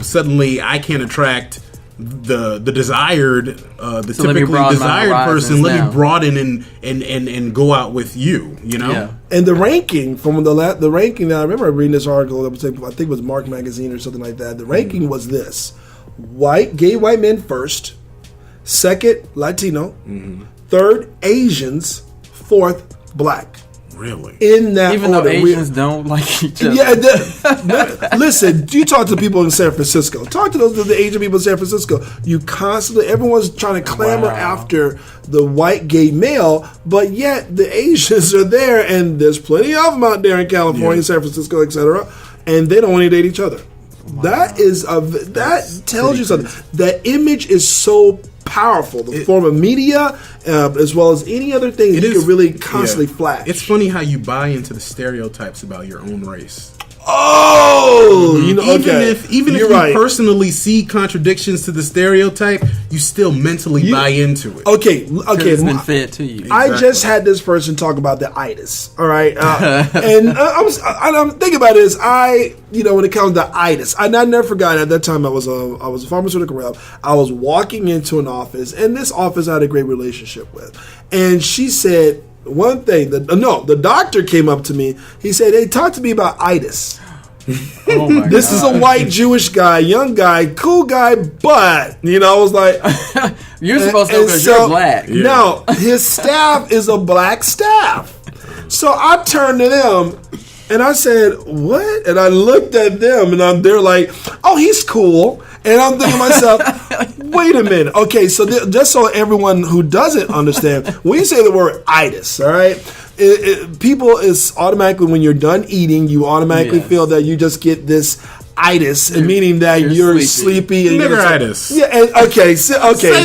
suddenly I can't attract the desired, typically desired person. Let me broaden and go out with you. Yeah. And the ranking from the ranking. Now I remember reading this article that was, I think it was Mark Magazine or something like that. The ranking was this: gay white men first, second Latino. Third, Asians. Fourth, black. Really? In that Even order. Though Asians don't like each other. Yeah. Listen, you talk to people in San Francisco. Talk to the Asian people in San Francisco. Everyone's trying to clamor after the white gay male, but yet the Asians are there, and there's plenty of them out there in California, San Francisco, etc., and they don't want to date each other. Wow. That tells you something. That image is so powerful. The form of media, as well as any other thing, you can really constantly flash. It's funny how you buy into the stereotypes about your own race. Oh, even if you personally see contradictions to the stereotype, you still mentally buy into it. Okay, it's been fed to you. Exactly. I just had this person talk about the itis. All right, and I'm thinking about this. When it comes to itis, I never forgot. At that time, I was a pharmaceutical rep. I was walking into an office, and this office I had a great relationship with, and she said. One thing, the doctor came up to me. He said, "Hey, talk to me about itis." Oh my this is a white Jewish guy, young guy, cool guy, but I was like, "You're supposed to because you're black." Yeah. No, his staff is a black staff. So I turned to them and I said, "What?" And I looked at them, and they're like, "Oh, he's cool." And I'm thinking to myself, wait a minute. Okay, so just so everyone who doesn't understand, when you say the word itis, all right, people is automatically, when you're done eating, you automatically feel that you just get this itis, meaning that you're sleepy. And niggeritis. Yeah. Okay. Say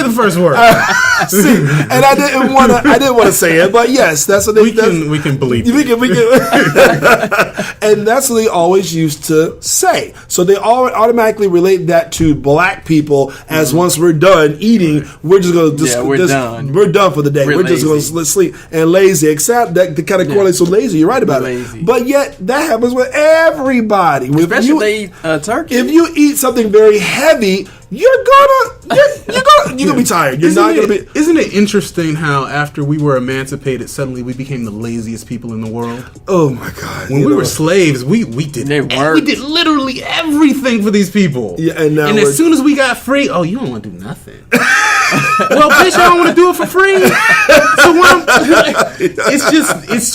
the first word. And I didn't want to say it, but yes, that's what we can believe. We can. And that's what they always used to say. So they all automatically relate that to black people as once we're done eating, we're just going to done. We're done for the day. We're just going to sleep and lazy. Except that the kind of correlates so lazy. You're right about it. But yet that happens with everybody. Especially Turkey. If you eat something very heavy, you're gonna be tired. You're not gonna be. Isn't it interesting how after we were emancipated, suddenly we became the laziest people in the world? Oh my God! When we were slaves, we did literally everything for these people. Yeah, and as soon as we got free, oh, you don't want to do nothing. Well, bitch, I don't want to do it for free. So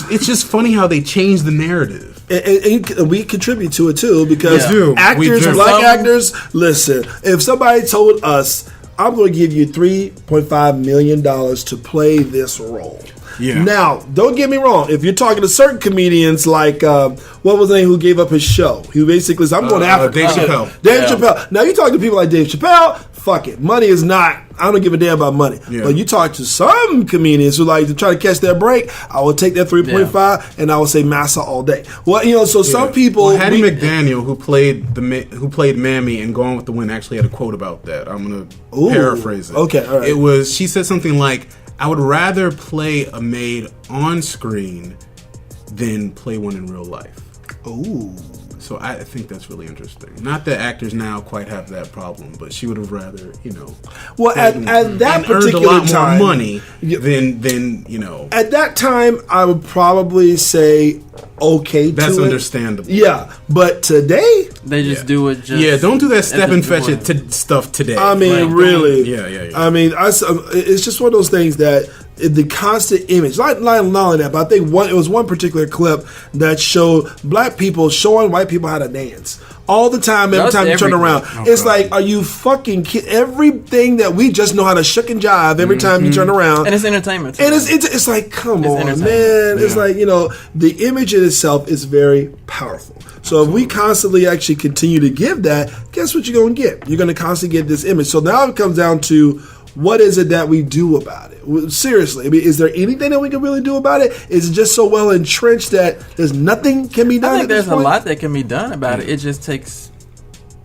it's just funny how they change the narrative. And we contribute to it too because actors, black actors, listen, if somebody told us, I'm going to give you $3.5 million to play this role. Yeah. Now, don't get me wrong. If you're talking to certain comedians like, what was the name who gave up his show? He basically said, I'm going to Africa. Dave Chappelle. Dave Chappelle. Now, you talk to people like Dave Chappelle, fuck it. Money is not, I don't give a damn about money. Yeah. But you talk to some comedians who like to try to catch their break, I will take that 3.5 and I will say massa all day. Well, so some people. Well, Hattie McDaniel, who played Mammy and Gone with the Wind, actually had a quote about that. I'm going to paraphrase it. Okay, all right. She said something like, I would rather play a maid on screen than play one in real life. Ooh. So I think that's really interesting. Not that actors now quite have that problem, but she would have rather, Well, at that particular earned a lot time, more money than. At that time, I would probably say okay. That's understandable. Yeah, but today they just do it. Don't do that step and fetch it stuff today. I mean, really. Yeah. I mean, it's just one of those things that. The constant image, not only that, but I think it was one particular clip that showed black people showing white people how to dance all the time. Every time you turn around, it's like, are you fucking kidding? Everything that we just know how to shuck and jive every time you turn around, and it's entertainment. And it's like, come on, man. Yeah. It's like the image in itself is very powerful. So if we constantly actually continue to give that, guess what you're going to get? You're going to constantly get this image. So now it comes down to. What is it that we do about it? Seriously, I mean, is there anything that we can really do about it? Is it just so well entrenched that there's nothing can be done? I think there's a lot that can be done about it. It just takes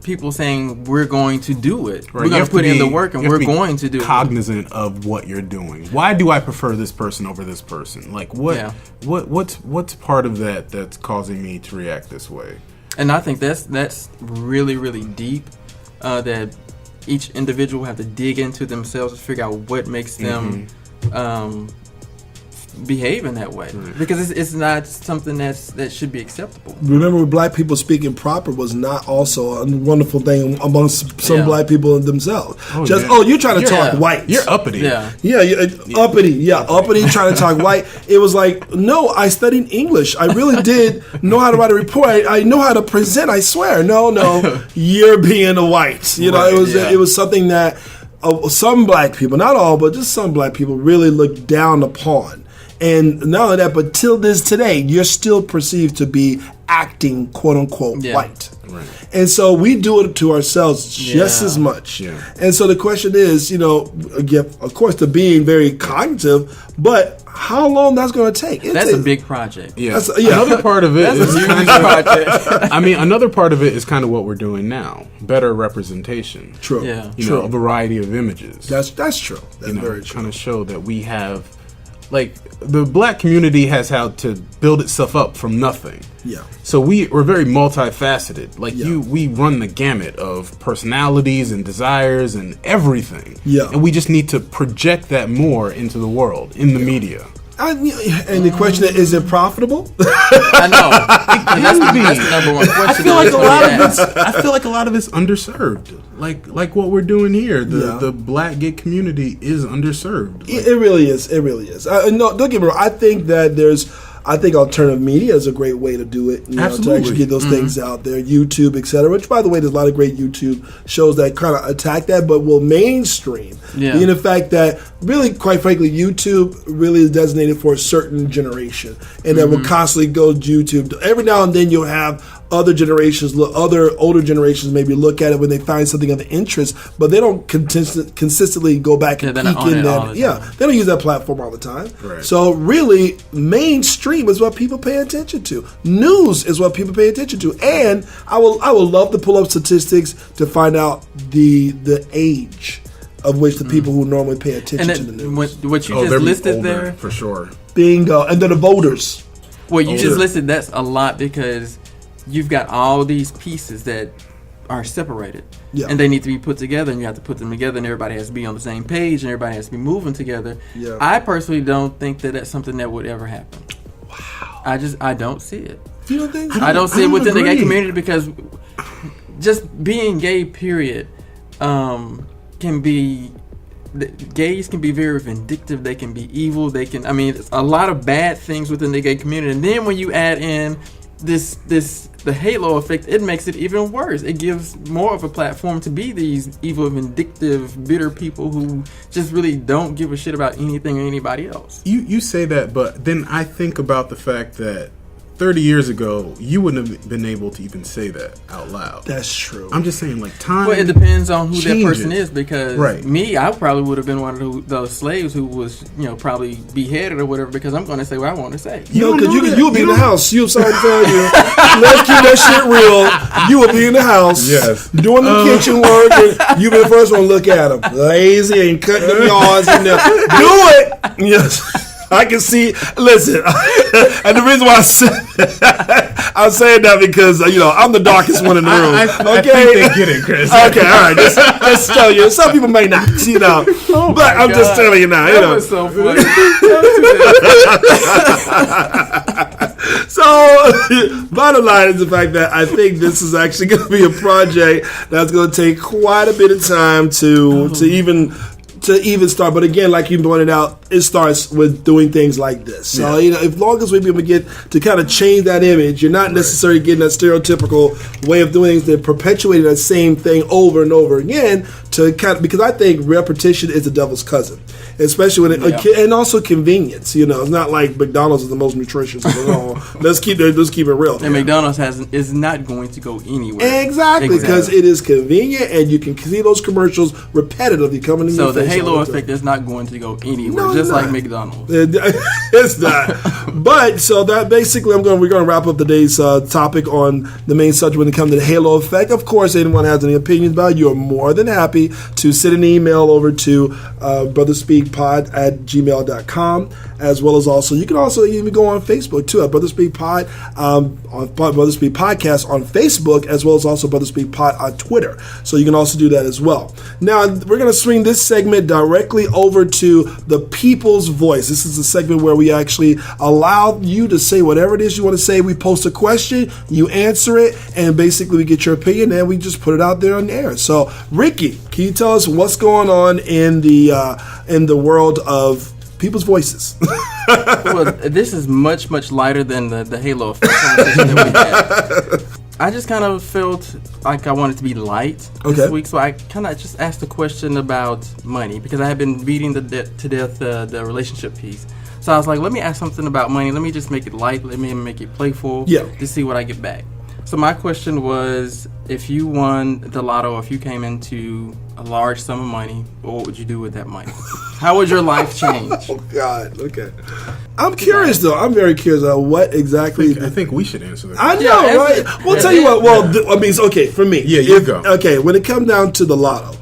people saying we're going to do it. Right. We're going to put in the work, and we're going to do it. Cognizant of what you're doing. Why do I prefer this person over this person? Like what's part of that that's causing me to react this way? And I think that's really, really deep. That each individual have to dig into themselves to figure out what makes them behave in that way, because it's not something that should be acceptable. Remember, black people speaking proper was not also a wonderful thing amongst some black people themselves. You're trying to talk white. You're uppity. Uppity trying to talk white. It was like, no, I studied English. I really did know how to write a report. I know how to present. I swear. No, you're being a white. It was something that some black people, not all, but just some black people really looked down upon. And not only that, but till this today, you're still perceived to be acting, quote unquote, white. Right. And so we do it to ourselves just as much. Yeah. And so the question is, of course, to being very cognitive, but how long that's going to take? That's a big project. Yeah. Another part of it is another part of it is kind of what we're doing now. Better representation. True. Yeah. A variety of images. That's true. That's very true. Kind of show that we have. Like, the black community has had to build itself up from nothing. Yeah. So we're very multifaceted. Like, we run the gamut of personalities and desires and everything. Yeah. And we just need to project that more into the world, in the media. And the question is it profitable? I know. That's the number one question. I feel like a lot of it's underserved. Like what we're doing here. The black gay community is underserved. It really is. It really is. No, don't get me wrong. I think alternative media is a great way to do it. To actually get those things out there. YouTube, etc. Which, by the way, there's a lot of great YouTube shows that kind of attack that, but will mainstream. Yeah. Being the fact that, really, quite frankly, YouTube really is designated for a certain generation. And that will constantly go to YouTube. Every now and then you'll have other older generations maybe look at it when they find something of interest, but they don't consistently go back and peek in that. They don't use that platform all the time. Right. So really, mainstream is what people pay attention to. News is what people pay attention to. And I will love to pull up statistics to find out the age of which the people who normally pay attention to the news. What you just listed older, there, for sure. Bingo, and then the voters. Well, you just listed that's a lot because you've got all these pieces that are separated, Yeah. and they need to be put together, and you have to put them together, and everybody has to be on the same page, and everybody has to be moving together. Yeah. I personally don't think that that's something that would ever happen. Wow. I don't see it. You don't think? I don't see it within the gay agree. community, because just being gay, period, can be. Gays can be very vindictive. They can be evil. They can. I mean, it's a lot of bad things within the gay community. And then when you add in the halo effect, it makes it even worse. It gives more of a platform to be these evil, vindictive, bitter people who just really don't give a shit about anything or anybody else. You say that, but then I think about the fact that 30 years ago, you wouldn't have been able to even say that out loud. That's true. I'm just saying, like, time. Well, it depends on who changes. that person is, because Right. me, I probably would have been one of those slaves who was, probably beheaded or whatever, because I'm going to say what I want to say. You know, don't because know you'll that. be You in the don't- house. I'm sorry to tell you. Let's keep that shit real. You will be in the house. Yes. Doing the kitchen work, and you be the first one to look at them. Lazy and cutting them yards in there. Do it. Yes. I can see. Listen, and the reason why I'm saying that because I'm the darkest one in the room. I Okay, think they get it, Chris. Okay, all right. Just tell you. Some people may not, Oh but I'm just telling you now. That was so funny. So, bottom line is the fact that I think this is actually going to be a project that's going to take quite a bit of time to even start. But again, like you pointed out, it starts with doing things like this. So, as long as we be able to get to kind of change that image, you're not necessarily getting that stereotypical way of doing things. They're perpetuating that same thing over and over again to kind of, because I think repetition is the devil's cousin, especially when and also convenience. It's not like McDonald's is the most nutritious of it all. Let's keep it real. And McDonald's is not going to go anywhere. Exactly, because it is convenient and you can see those commercials repetitively coming in your face. So the halo all the time. effect is not going to go anywhere, No, just it's like not. McDonald's. It's not. But so that basically, we're going to wrap up today's topic on the main subject when it comes to the halo effect. Of course, anyone has any opinions about it, you are more than happy to send an email over to brotherspeakpod@gmail.com, as well as also you can also even go on Facebook too at Brotherspeak Pod on Brotherspeak Podcast on Facebook, as well as also Brotherspeak Pod on Twitter. So you can also do that as well. Now we're going to swing this segment directly over to the people's voice. This is a segment where we actually allow you to say whatever it is you want to say. We post a question, you answer it, and basically we get your opinion and we just put it out there on the air. So Ricky, can you tell us what's going on in the world of people's voices? Well, this is much, much lighter than the halo effect conversation that we had. I just kind of felt like I wanted to be light this week, so I kind of just asked a question about money, because I had been beating to death the relationship piece. So I was like, let me ask something about money. Let me just make it light. Let me make it playful to see what I get back. So my question was, if you won the lotto, if you came into a large sum of money, what would you do with that money? How would your life change? Oh, God. Okay. I'm curious, though. I'm very curious about what exactly. I think we should answer that. I know, right? We'll tell you what. Well, okay, for me. Yeah, you go. Okay, when it comes down to the lotto,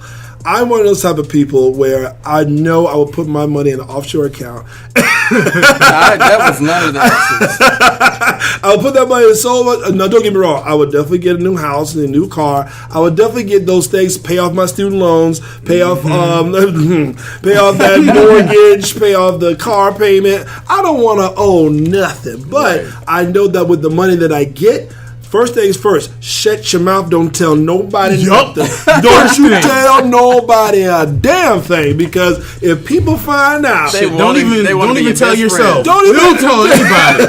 I'm one of those type of people where I know I will put my money in an offshore account. That was none of the answers. I'll put that money in so much. No, don't get me wrong. I would definitely get a new house and a new car. I would definitely get those things, pay off my student loans, pay off pay off that mortgage, pay off the car payment. I don't want to owe nothing. But I know that with the money that I get, first things first, shut your mouth. Don't tell nobody nothing. Don't you tell nobody a damn thing, because if people find out, Don't even tell yourself. Don't tell anybody.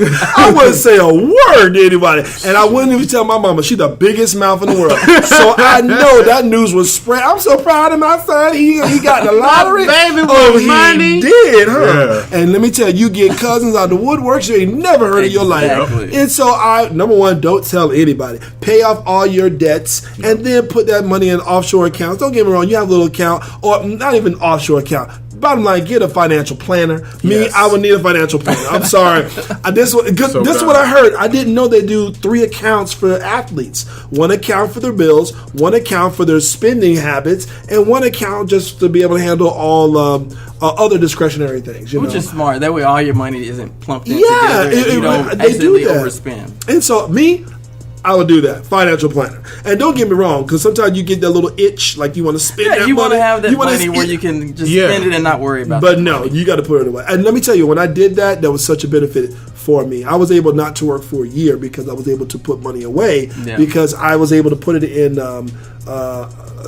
I wouldn't say a word to anybody, and I wouldn't even tell my mama. She's the biggest mouth in the world, so I know that news was spread. I'm so proud of my son. He got the lottery. Baby, he did, huh? Yeah. And let me tell you, get cousins out the woodworks you ain't never heard in your life. And so number one, don't tell anybody. Pay off all your debts, and then put that money in offshore accounts. Don't get me wrong, you have a little account, or not even offshore account. Bottom line, get a financial planner. Me, I would need a financial planner. I'm sorry. This is what I heard. I didn't know they do 3 accounts for athletes. 1 account for their bills, 1 account for their spending habits, and 1 account just to be able to handle all other discretionary things. Which is smart. That way all your money isn't plumped in together and you don't accidentally overspend. And so me, I would do that. Financial planner. And don't get me wrong, because sometimes you get that little itch, like you want to spend that money. You want to have that money where you can just spend it and not worry about it. But no, you got to put it away. And let me tell you, when I did that, that was such a benefit for me. I was able not to work for a year because I was able to put money away because I was able to put it in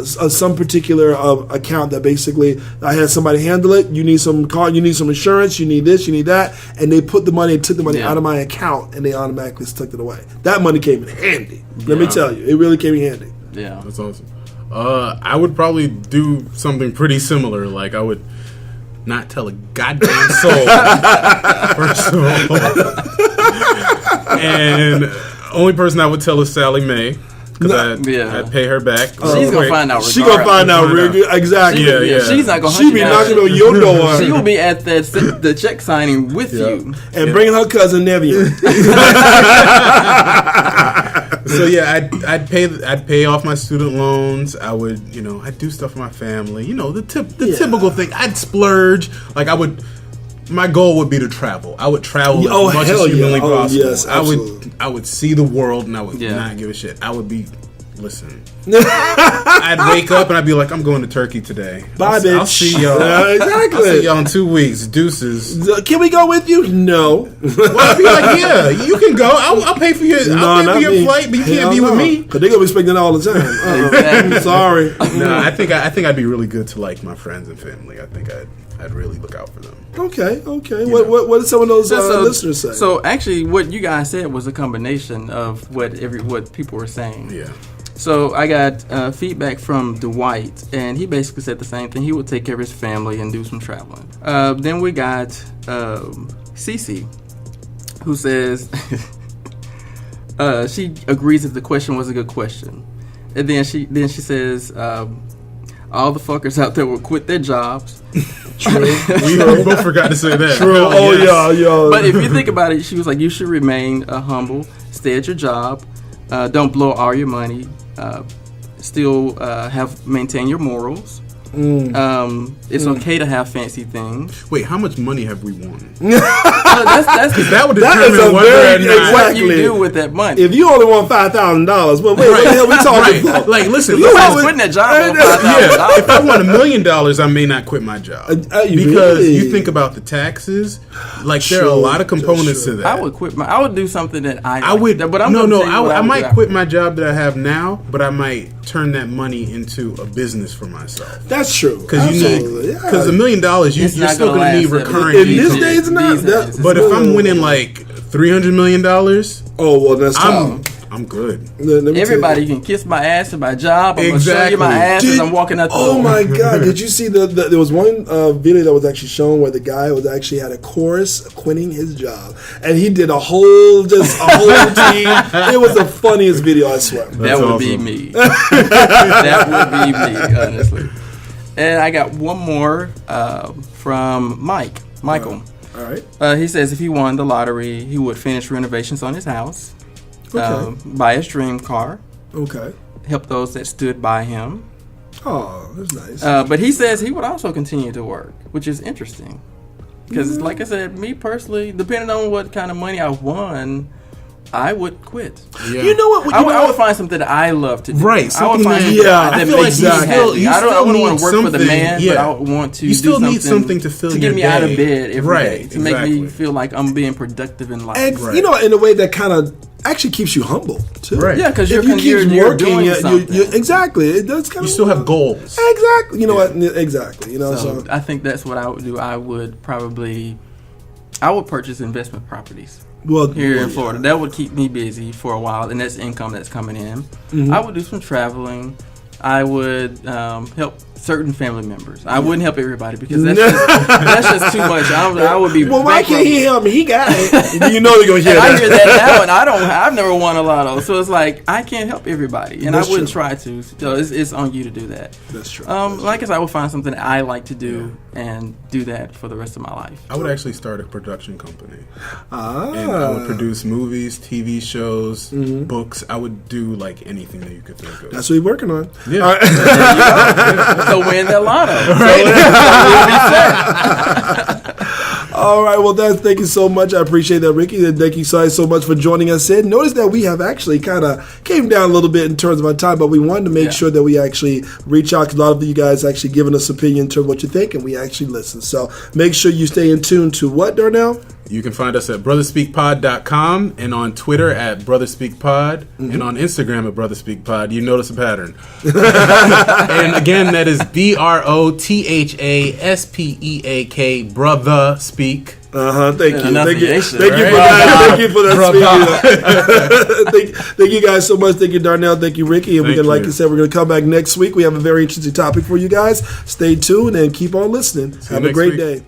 some particular account that basically I had somebody handle it. You need some car, you need some insurance, you need this, you need that, and they took the money out of my account and they automatically stuck it away. That money came in handy. Let me tell you, it really came in handy. Yeah, that's awesome. I would probably do something pretty similar. Like I would not tell a goddamn soul. First of all, and only person I would tell is Sally Mae. I'd pay her back. She's gonna find out. She's gonna find out real good. Exactly. Yeah. She's not gonna. She be knocking on your door. She will be at the check signing with you and bringing her cousin Nevian. So yeah, I'd pay off my student loans. I would, I'd do stuff for my family. The typical thing. I'd splurge. Like my goal would be to travel. I would travel as much as humanly possible. Yes, I would see the world, and I would not give a shit. I would be, I'd wake up and I'd be like, I'm going to Turkey today. Bye, bitch. I'll see y'all. Exactly. I'll see y'all in 2 weeks. Deuces. Can we go with you? No. Well, I'd be like, yeah, you can go. I'll pay for your flight, but you can't be with me. Because they're gonna be expecting that all the time. Sorry. No, I think I'd be really good to like my friends and family. I think I'd really look out for them. Okay. What did some of those listeners say? So actually, what you guys said was a combination of what people were saying. Yeah. So I got feedback from Dwight, and he basically said the same thing. He would take care of his family and do some traveling. Then we got Cece, who says she agrees that the question was a good question, and then she says all the fuckers out there will quit their jobs. True. We both forgot to say that. True. Yeah. But if you think about it, she was like, you should remain humble, stay at your job, don't blow all your money, still maintain your morals. It's okay to have fancy things. Wait, how much money have we won? That would determine what you do with that money. If you only want $5,000, well, wait, what the hell we talking about? Like, listen, quitting that job for $5,000. If I want $1 million, I may not quit my job because you think about the taxes. Like, there are a lot of components to that. I would quit I would do something that I would. But I might quit my job that I have now, but I might turn that money into a business for myself. That's true. Because $1 million, you're still going to need recurring in this days and not. But if I'm winning like $300 million, that's tough. I'm good. Everybody can kiss my ass at my job. I'm going to show you my ass as I'm walking out the door. Oh my God. Did you see there was one video that was actually shown where the guy was actually had a chorus quitting his job. And he did a whole routine. It was the funniest video, I swear. That would be me. That would be me, honestly. And I got one more from Michael. All right. He says if he won the lottery, he would finish renovations on his house. Buy his dream car. Okay. Help those that stood by him. Oh, that's nice. But he says he would also continue to work, which is interesting. Because, like I said, me personally, depending on what kind of money I won, I would quit. Yeah. You know what? I would find something that I love to do. Right. I would find something that makes me happy. I wouldn't want to work for the man, but I would want to. You still need something to fill your day. To get me out of bed every day. To make me feel like I'm being productive in life. And, in a way that kind of actually keeps you humble too. Right. Yeah, because you're doing something. Exactly. It does kind of. You still have goals. Exactly. You know what? Exactly. So I think that's what I would do. I would purchase investment properties. Here in Florida, that would keep me busy for a while, and that's income that's coming in. Mm-hmm. I would do some traveling. I would help certain family members. I wouldn't help everybody because that's just too much. I would be. Well, why can't he help me? He got it. You know they're gonna hear that. I hear that now, and I've never won a lotto, so it's like I can't help everybody, and I wouldn't try to. So it's on you to do that. That's true. Like I said, I would find something I like to do and do that for the rest of my life. I would actually start a production company, and I would produce movies, TV shows, books. I would do like anything that you could think of. That's what you're working on. Yeah. All right. So win that lotto. All right, well, thank you so much. I appreciate that, Ricky. And thank you so much for joining us in. Notice that we have actually kind of came down a little bit in terms of our time, but we wanted to make sure that we actually reach out to a lot of you guys actually giving us opinion in terms of what you think, and we actually listen. So make sure you stay in tune to what, Darnell? You can find us at brotherspeakpod.com and on Twitter at brotherspeakpod and on Instagram at brotherspeakpod. You notice a pattern. And again, that is BROTHASPEAK, Brothaspeak. Thank you. Thank you for that. Thank you guys so much. Thank you, Darnell. Thank you, Ricky. And like you said, we're going to come back next week. We have a very interesting topic for you guys. Stay tuned and keep on listening. Have a great day.